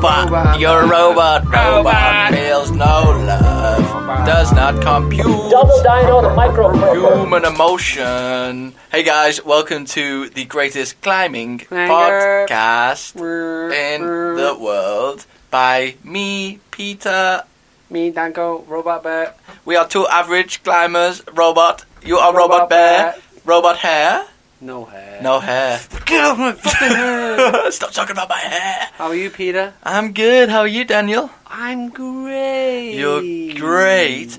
robot. You're a robot. Robot feels no love. Does not compute Double dino microphone. human emotion. Hey guys, welcome to the greatest climbing podcast in the world by me, Peter. Me, Danko, Robot Bear. We are two average climbers. Robot. You are Robot Bear. Robot hair. No hair. No hair. Get off my fucking hair. Stop talking about my hair. How are you, Peter? I'm good. How are you, Daniel? I'm great. You're great.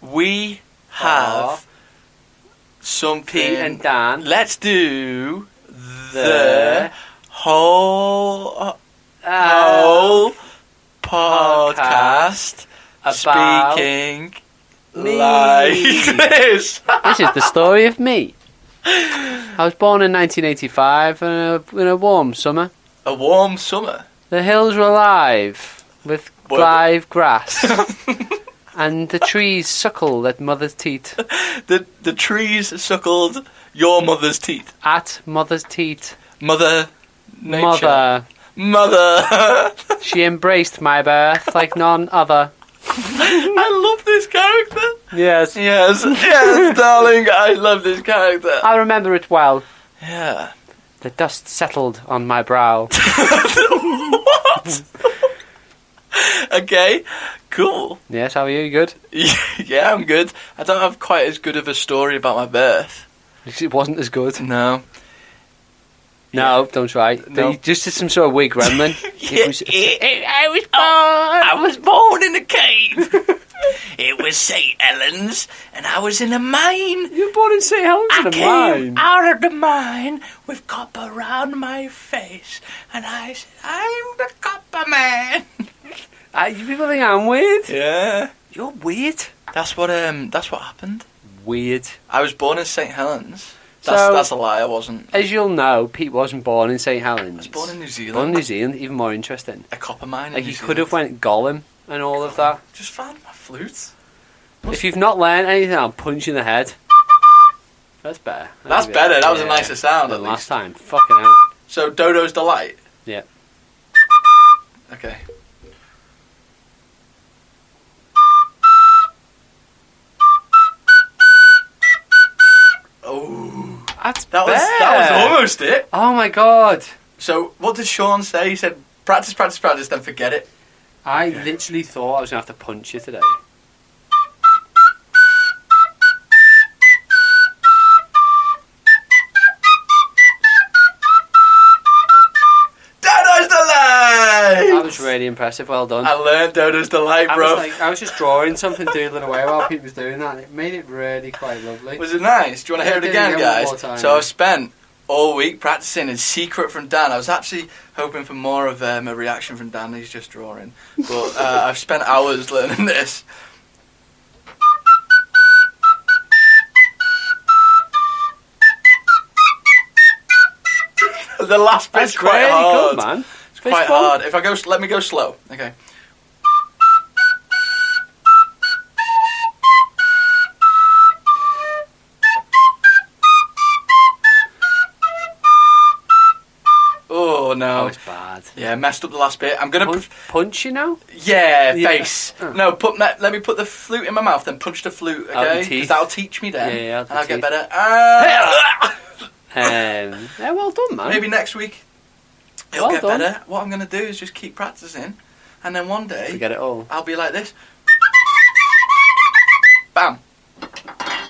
We have something. Pete and Dan. Let's do the whole podcast about speaking me. like this. This is the story of me. I was born in 1985 in a warm summer. A warm summer. The hills were alive with live grass. And the trees suckled at mother's teat. The trees suckled your mother's teeth. At mother's teat. Mother nature. Mother. She embraced my birth like none other. I love this character. Yes. Yes, darling. I love this character. I remember it well. Yeah. The dust settled on my brow. What? Okay, cool. Yes, how are you? Good? Yeah, I'm good. I don't have quite as good of a story about my birth. It wasn't as good. No. No, don't try. No. You just did some sort of weird gremlin. I was born in a cave. It was St. Helens, and I was in a mine. You were born in St. Helens in a came mine. out of the mine with copper round my face, and I said, I'm the copper man. You people think I'm weird? Yeah. You're weird. That's what happened. Weird. I was born in St. Helens. So- That's a lie, I wasn't. As you'll know, Pete wasn't born in St. Helens. I was born in New Zealand. Born in New Zealand, even more interesting. A copper mine Like in New you Zealand. could have went Gollum and all of that. Just found my flute. If you've not learned anything, I'll punch you in the head. That's better. That's better. That was a nicer sound, than at last least. time. Fucking hell. So, Dodo's Delight? Yeah. Okay. Oh. That was almost it. Oh my god. So, what did Sean say? He said, practice, practice, practice, then forget it. I literally thought I was going to have to punch you today. Dodo's Delight! That was really impressive. Well done. I learned Dodo's Delight, bro. I was just drawing something, doodling away while Pete was doing that. And it made it really quite lovely. Was it nice? Do you want to hear it again, guys? So I've spent all week practicing in secret from Dan. I was actually hoping for more of a reaction from Dan. He's just drawing. But I've spent hours learning this. The last bit's quite really hard. good, man. It's quite hard. If I go, let me go slow. Okay. Oh no. Oh, it's bad. Yeah, messed up the last bit. I'm gonna punch you now? Yeah, Yeah. face. Oh. No, let me put the flute in my mouth, then punch the flute. Out the Okay, teeth. because that'll teach me then, Yeah, and I'll get teeth. better. Yeah, well done, man. Maybe next week it'll Well get done. better. What I'm gonna do is just keep practicing, and then one day Forget it all. I'll be like this. Bam.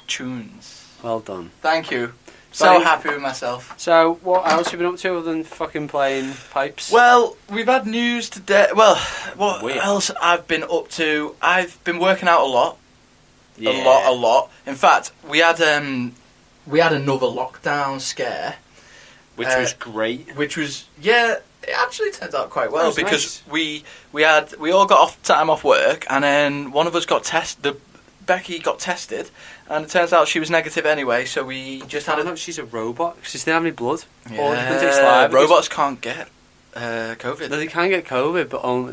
Tunes. Well done. Thank you. So Buddy. happy with myself. So, what else have you been up to other than fucking playing pipes? Well, we've had news today. Well, what Weird. else I've been up to? I've been working out a lot. Yeah. A lot. In fact, we had another lockdown scare, Which was great. which was it actually turned out quite well was because we all got time off work, and then one of us got tested. Becky got tested, and it turns out she was negative anyway. So we just had I know she's a robot. She didn't have any blood. Yeah, Or you can take saliva. robots can't get COVID. No, they can get COVID,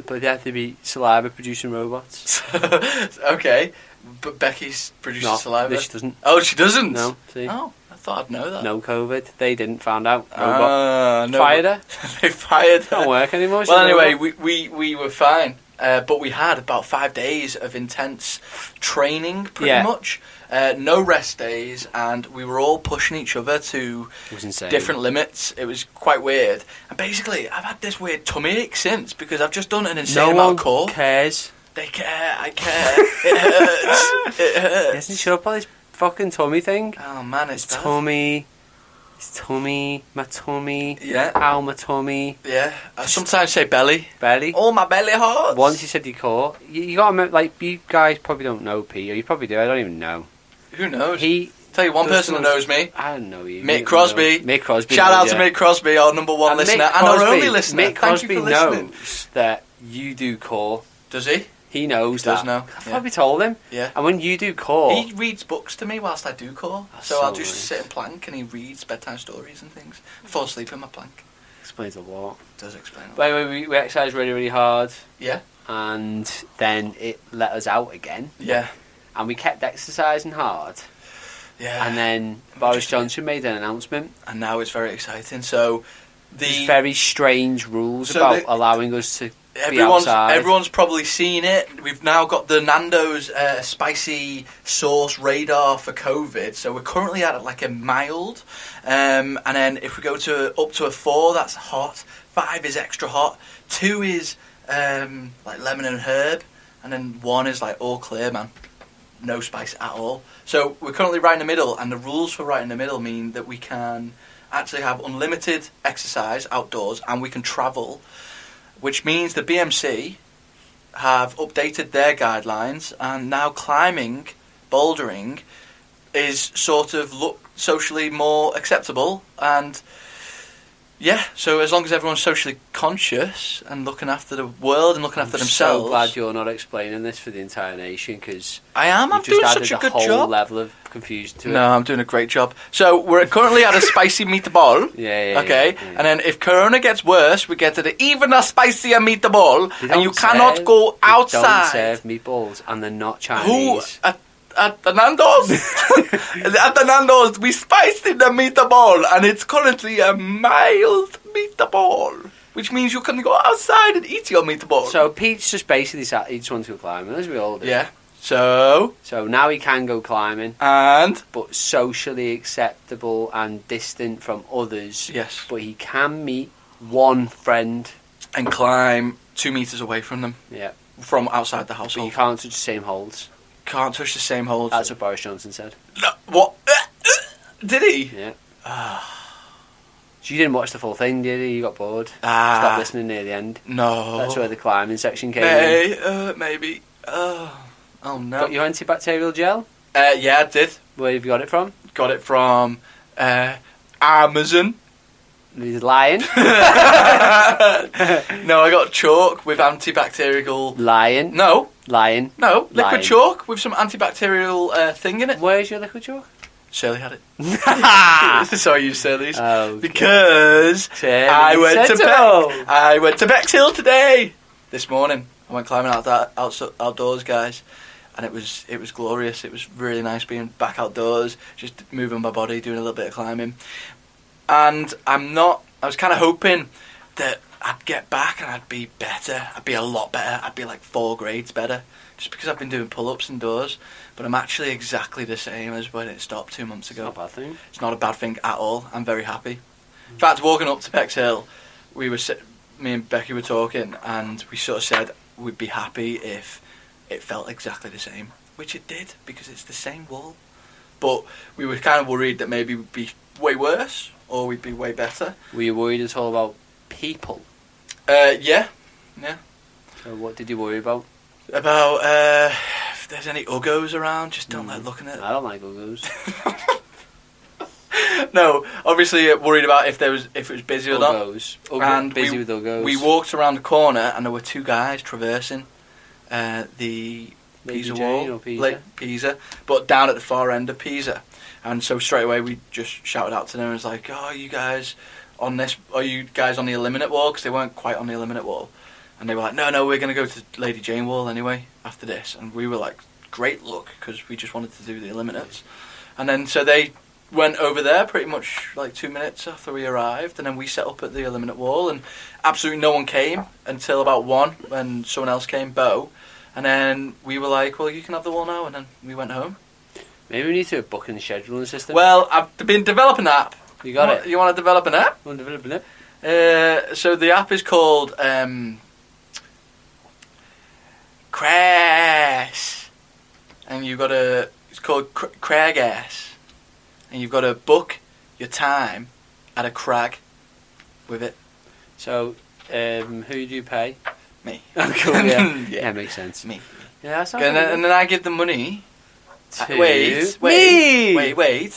but they have to be saliva producing robots. Okay. But Becky produces No, saliva. she doesn't. Oh, she doesn't? No, see? Oh, I thought I'd know that. No COVID. They didn't find out. Robot. No, Fired her. They fired her. Don't work anymore. Well, anyway, we were fine. But we had about 5 days of intense training, pretty much. No rest days, and we were all pushing each other to different limits. It was quite weird. And basically, I've had this weird tummy ache since, because I've just done an insane amount of core. No one cares. They care, I care. It hurts. It hurts. Isn't she up on this fucking tummy thing? Oh, man, it's bad. Tummy. It's tummy, my tummy. Yeah. Ow, my tummy. Yeah. I sometimes say belly. Belly. Oh, my belly hurts. Once you said your core, you got to remember, like, you guys probably don't know P, or you probably do, I don't even know. Who knows? He Tell you one person that knows me. I don't know you. Mick Crosby. Mick Crosby. Shout out to Mick Crosby, our number one listener, and our only listener. Mick Crosby Thank you for listening. knows that you do core. Does he? He knows He does that. know. I've Yeah. probably told him. Yeah. And when you do core... He reads books to me whilst I do core. That's So I'll so just nice. sit and plank and he reads bedtime stories and things. I fall asleep in my plank. Explains a lot. Does explain a lot. But anyway, we exercised really, really hard. Yeah. And then it let us out again. Yeah. And we kept exercising hard. Yeah. And then Boris Johnson made an announcement. And now it's very exciting. So There's very strange rules So about allowing us to be everyone's outside. probably seen it. We've now got the Nando's spicy sauce radar for COVID. So we're currently at like a mild. And then if we go to up to a 4, that's hot. 5 is extra hot. 2 is like lemon and herb. And then 1 is like all clear, man. No spice at all. So we're currently right in the middle, and the rules for right in the middle mean that we can actually have unlimited exercise outdoors, and we can travel, which means the BMC have updated their guidelines, and now climbing, bouldering, is sort of socially more acceptable. And yeah, so as long as everyone's socially conscious and looking after the world and looking after themselves. I'm so glad you're not explaining this for the entire nation, because I am. I'm doing such a good whole job. level of confusion to it. No, I'm doing a great job. So we're currently at a spicy meatball. Yeah. Okay, and then if Corona gets worse, we get to the even a spicier meatball, and you cannot go outside. They don't serve meatballs, and they're not Who Chinese. at the Nando's? At the Nando's, we spiced in the meatball, and it's currently a mild meatball, which means you can go outside and eat your meatball. So Pete's just basically sat, he just wants to go climbing, as we all do. Yeah. So now he can go climbing, and but socially acceptable and distant from others. yes, But he can meet one friend. and climb 2 meters away from them. Yeah. From outside the But you household. can't touch the same holds. Can't touch the same holds. That's what Boris Johnson said. No, what? Did he? Yeah. So you didn't watch the full thing, did you? You got bored. Ah. Stopped listening near the end. No. That's where the climbing section came in. Maybe. Oh no. Got your antibacterial gel? Yeah, I did. Where have you got it from? Got it from Amazon. He's lying. No, I got chalk with antibacterial. Lying. No, Lying. liquid Lying. chalk with some antibacterial thing in it. Where's your liquid chalk? Shirley had it. So I used Shirley's Oh, because Shirley I went Sentinel. to Bexhill today. This morning, I went climbing outdoors, guys, and it was glorious. It was really nice being back outdoors, just moving my body, doing a little bit of climbing. And I was kind of hoping that I'd get back and I'd be better. I'd be a lot better. I'd be like 4 grades better, just because I've been doing pull-ups indoors. But I'm actually exactly the same as when it stopped 2 months ago. Not a bad thing. It's not a bad thing at all. I'm very happy. In fact, walking up to Bexhill, me and Becky were talking, and we sort of said we'd be happy if it felt exactly the same, which it did, because it's the same wall. But we were kind of worried that maybe we'd be way worse, or we'd be way better. Were you worried at all about people? Yeah. So what did you worry about? About if there's any uggos around, just don't like looking at it. I don't like uggos. No, obviously worried about if it was busy or not. Uggos. And Busy with uggos. We walked around the corner and there were 2 guys traversing the Pisa Lady wall, Jane or Pisa? Pisa, but down at the far end of Pisa. And so straight away we just shouted out to them and was like, "Oh, you guys on this? Are you guys on the Eliminate Wall?" Because they weren't quite on the Eliminate Wall. And they were like, "No, we're going to go to Lady Jane Wall anyway after this." And we were like, great luck because we just wanted to do the eliminates. And then so they went over there pretty much like 2 minutes after we arrived, and then we set up at the eliminate wall, and absolutely no one came until about 1 when someone else came, Bo. And then we were like, well, you can have the wall now, and then we went home. Maybe we need to do a booking and scheduling system. Well, I've been developing an app. You got it. You want to develop an app? Want to develop an app? So the app is called Crash, and it's called Cragass, and you've got to book your time at a crag with it. So, who do you pay? Me. Oh, cool, yeah. Yeah, makes sense. Me. Yeah, that's And then I give the money. To Wait.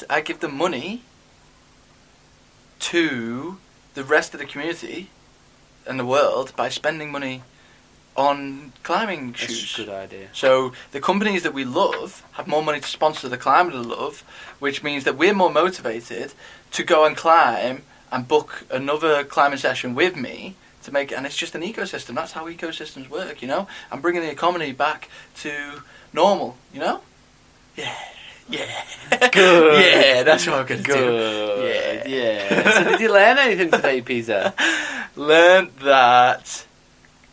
I give the money to the rest of the community and the world by spending money on climbing shoes. That's a good idea. So the companies that we love have more money to sponsor the climb that we love, which means that we're more motivated to go and climb and book another climbing session with me to make it. And it's just an ecosystem. That's how ecosystems work, you know? I'm bringing the economy back to normal, you know? Yeah. Good. Yeah, that's what I'm going to do. Yeah. So did you learn anything today, Peter? Learned that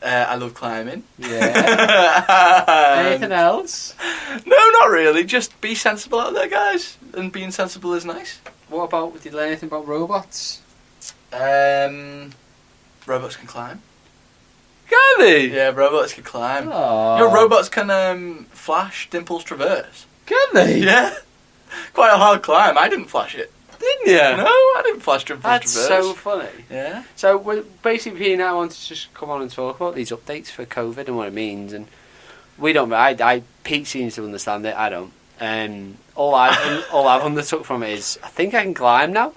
I love climbing. Yeah. Anything else? No, not really. Just be sensible out there, guys. And being sensible is nice. What about, did you learn anything about robots? Robots can climb. Can they? Yeah, robots can climb. Aww. You know, robots can flash Dimple's Traverse. Can they? Yeah. Quite a hard climb. I didn't flash it. Didn't you? No, I didn't flash Dimple's That's Traverse. so funny. Yeah. So we're basically now I want to just come on and talk about these updates for COVID and what it means. And we don't. Pete seems to understand it. I don't. All I've undertook from it is I think I can climb now.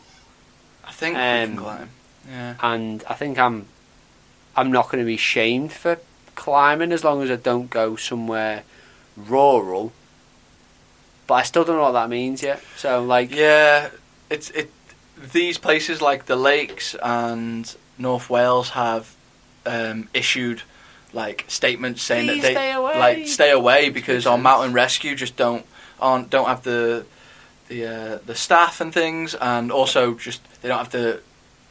I think we can climb. Yeah. And I think I'm not going to be shamed for climbing as long as I don't go somewhere rural. But I still don't know what that means yet. So like, yeah, these places like the lakes and North Wales have issued like statements saying that they stay away because our mountain rescue just don't have the staff and things, and also just they don't have the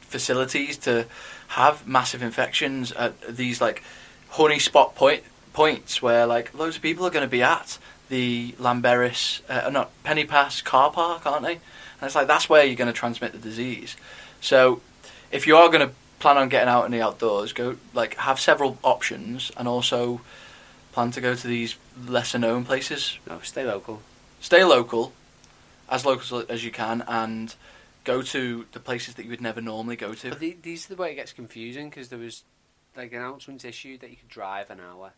facilities to have massive infections at these like honey spot points where like loads of people are going to be at the Lamberis, Penny Pass car park, aren't they? And it's like that's where you're going to transmit the disease. So if you are going to plan on getting out in the outdoors, go like have several options, and also plan to go to these lesser known places. No, stay local. Stay local as you can, and go to the places that you would never normally go to. But these are the way it gets confusing, because there was like announcements issued that you could drive an hour.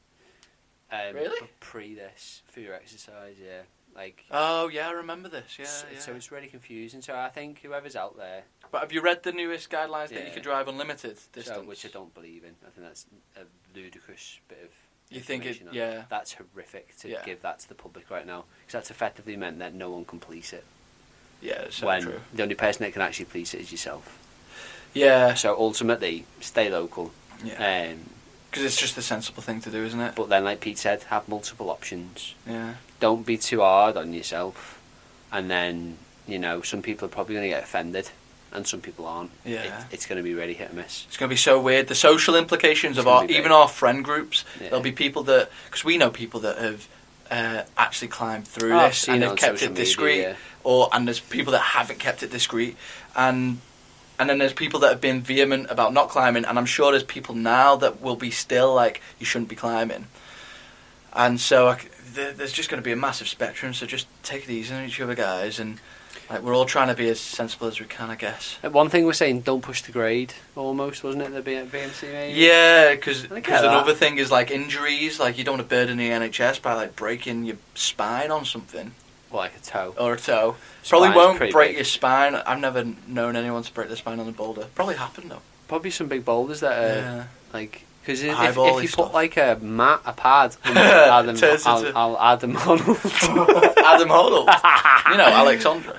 Really? For this for your exercise, yeah. Like. Oh yeah, I remember this. Yeah, So it's really confusing. So I think whoever's out there. But have you read the newest guidelines that you could drive unlimited distance? Which I don't believe in. I think that's a ludicrous bit of. You think it? On. Yeah. That's horrific to give that to the public right now, because that's effectively meant that no one can police it. Yeah, it's so when true. The only person that can actually police it is yourself. Yeah. So ultimately, stay local. Yeah. Because it's just the sensible thing to do, isn't it? But then, like Pete said, have multiple options. Yeah. Don't be too hard on yourself. And then, some people are probably going to get offended, and some people aren't. Yeah. It's going to be really hit or miss. It's going to be so weird. The social implications of even our friend groups. Yeah. There'll be people that, because we know people that have actually climbed through this and they've kept it discreet, and there's people that haven't kept it discreet, and then there's people that have been vehement about not climbing, and I'm sure there's people now that will be still like, you shouldn't be climbing. And so there's just going to be a massive spectrum, so just take it easy on each other, guys, and like we're all trying to be as sensible as we can, I guess. One thing we're saying, don't push the grade, almost, wasn't it, the BMC maybe? Yeah, because another thing is like injuries, like you don't want to burden the NHS by like breaking your spine on something. Well, like a toe. Or a toe. Probably won't break your spine. I've never known anyone to break their spine on a boulder. Probably happened though. Probably some big boulders that are like, because if you put like a pad under Adam Honnold. Adam Honnold. You know, Alexandra.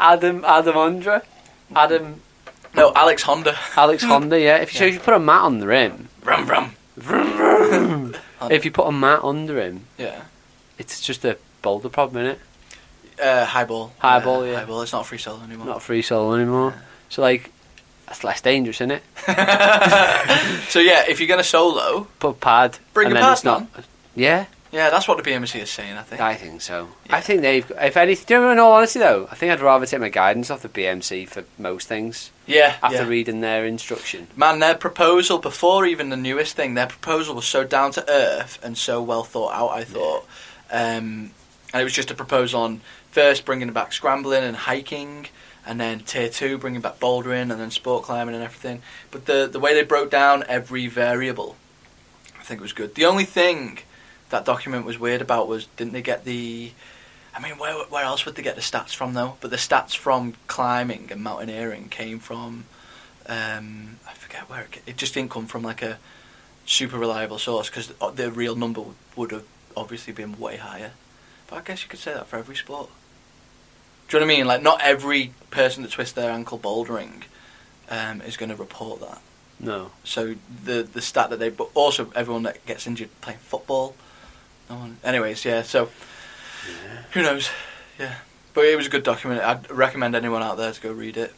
No, Alex Honda. Alex Honda, yeah. If you put a mat on the rim. Vroom vroom. Vroom vroom. If you put a mat under him. Yeah. It's just a boulder problem, innit? Highball. Highball, yeah. Highball. It's not free solo anymore. Not free solo anymore. So, like, that's less dangerous, isn't it? So, yeah, if you're going to solo... Put a pad. Bring and a then pad, it's not. Yeah? Yeah, that's what the BMC is saying, I think. I think so. Yeah. I think they've... If anything... Do you know, in all honesty, though, I think I'd rather take my guidance off the BMC for most things. Yeah, After reading their instruction. Man, their proposal, before even the newest thing, their proposal was so down to earth and so well thought out, I thought. And it was just a proposal on first bringing back scrambling and hiking, and then tier 2 bringing back bouldering, and then sport climbing and everything. But the way they broke down every variable, I think it was good. The only thing that document was weird about was, didn't they get the... I mean, where else would they get the stats from, though? But the stats from climbing and mountaineering came from... I forget where it just didn't come from, like, a super reliable source, because the real number would have obviously been way higher. But I guess you could say that for every sport. Do you know what I mean? Like, not every person that twists their ankle bouldering is going to report that. No. So the stat that but also everyone that gets injured playing football. No one. Anyways, yeah. So who knows? Yeah. But it was a good document. I'd recommend anyone out there to go read it.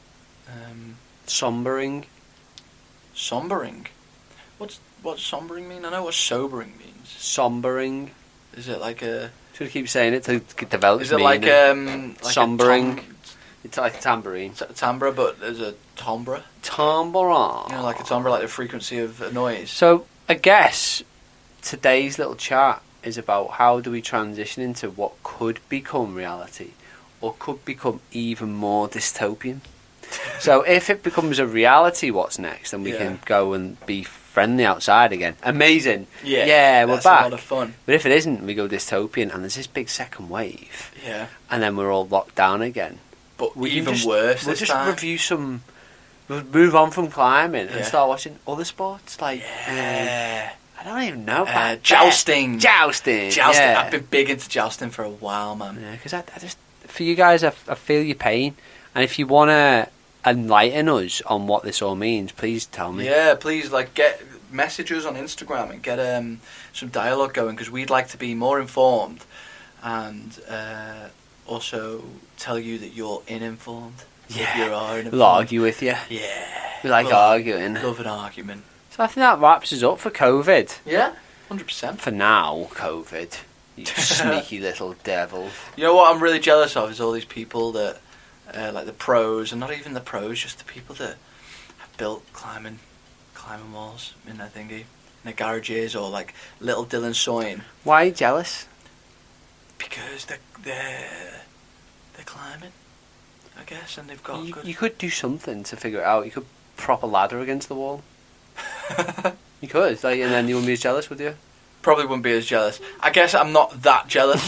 Sombering. Sombering. What's sombering mean? I know what sobering means. Sombering. Is it like a? Should I keep saying it to develop? Is it like sombering? It's like a tambourine. Timbre, but there's a timbre. Tambourine. You know, like a timbre, like the frequency of a noise. So I guess today's little chat is about how do we transition into what could become reality, or could become even more dystopian. So if it becomes a reality, what's next? And we can go and be friendly outside again. Amazing. Yeah, we're back. A lot of fun. But if it isn't, we go dystopian, and there's this big second wave. Yeah. And then we're all locked down again. But even worse We'll this just time. review some... We'll move on from climbing and start watching other sports. Like, I don't even know. Jousting. Jousting. Yeah. I've been big into jousting for a while, man. Yeah, because I just... For you guys, I feel your pain. And if you want to enlighten us on what this all means, please tell me. Yeah, please, like, get messages on Instagram and get some dialogue going, because we'd like to be more informed and also tell you that you're uninformed. Yeah, if you are uninformed. we'll argue with you. Yeah. We like arguing. Love an argument. So I think that wraps us up for COVID. Yeah, 100%. For now, COVID. You sneaky little devil. You know what I'm really jealous of is all these people that, like the pros, and not even the pros, just the people that have built climbing walls in their thingy, in their garages, or like little Dylan Soyne. Why are you jealous? Because they're climbing, I guess, and they've got good... You could do something to figure it out. You could prop a ladder against the wall. You could, like, and then you wouldn't be as jealous, would you? Probably wouldn't be as jealous. I guess I'm not that jealous.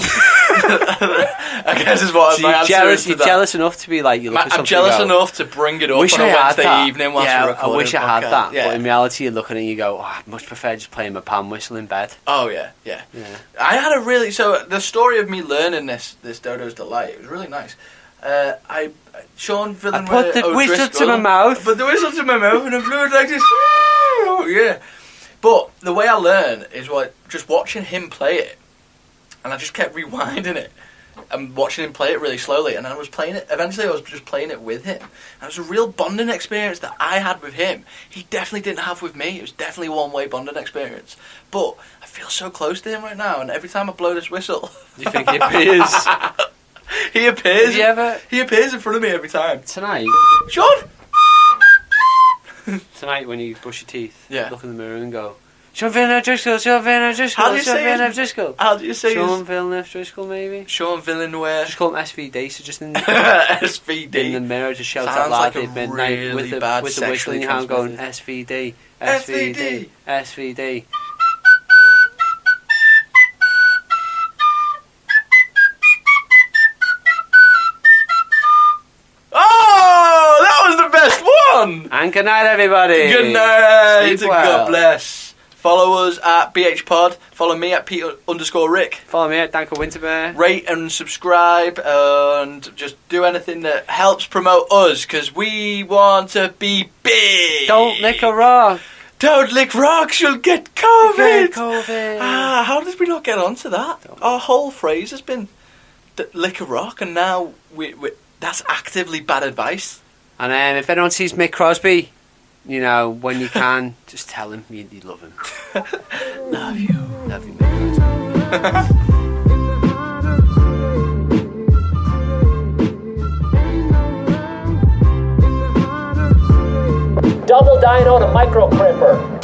I guess is what my answer is to You're that. jealous enough to be like, you look at something. I'm jealous enough to bring it up on a Wednesday evening whilst we're recording. I wish I had that. Yeah. But in reality, you're looking and you go, I'd much prefer just playing my pan whistle in bed. Oh yeah. I had a really the story of me learning this Dodo's Delight. It was really nice. Sean Villeneuve. I put the whistle to my mouth. Put the whistle to my mouth and I blew it like this. Yeah. But the way I learn is just watching him play it, and I just kept rewinding it and watching him play it really slowly, and I was playing it. Eventually, I was just playing it with him. And it was a real bonding experience that I had with him. He definitely didn't have with me. It was definitely a one-way bonding experience. But I feel so close to him right now, and every time I blow this whistle, You think he appears? he appears. Have you ever? He appears in front of me every time. Tonight. Sean. Tonight when you brush your teeth, Yeah. look in the mirror and go, Sean Villeneuve Driscoll, Sean Villeneuve Driscoll, How do you Sean say Villeneuve his- Driscoll. How do you say Sean Villeneuve Driscoll, maybe? Sean Villeneuve. Just call him SVD, so just in SVD. in the mirror, just shout Sounds out loud like a at midnight really with the bad whistle in sexually your hand going, transmitted- SVD, SVD. SVD, SVD. Oh, that was the best one! And good night, everybody. Good night, Sleep and well. God bless. Follow us at BHPod. Follow me at Pete_Rick. Follow me at Danko Winterbear. Rate and subscribe, and just do anything that helps promote us, because we want to be big. Don't lick a rock. Don't lick rocks, you'll get COVID. Get COVID. How did we not get onto that? Our whole phrase has been lick a rock, and now we that's actively bad advice. And if anyone sees Mick Crosby, you know, when you can, just tell him you love him. Love you, Mick Crosby. Double dyno to micro crimper.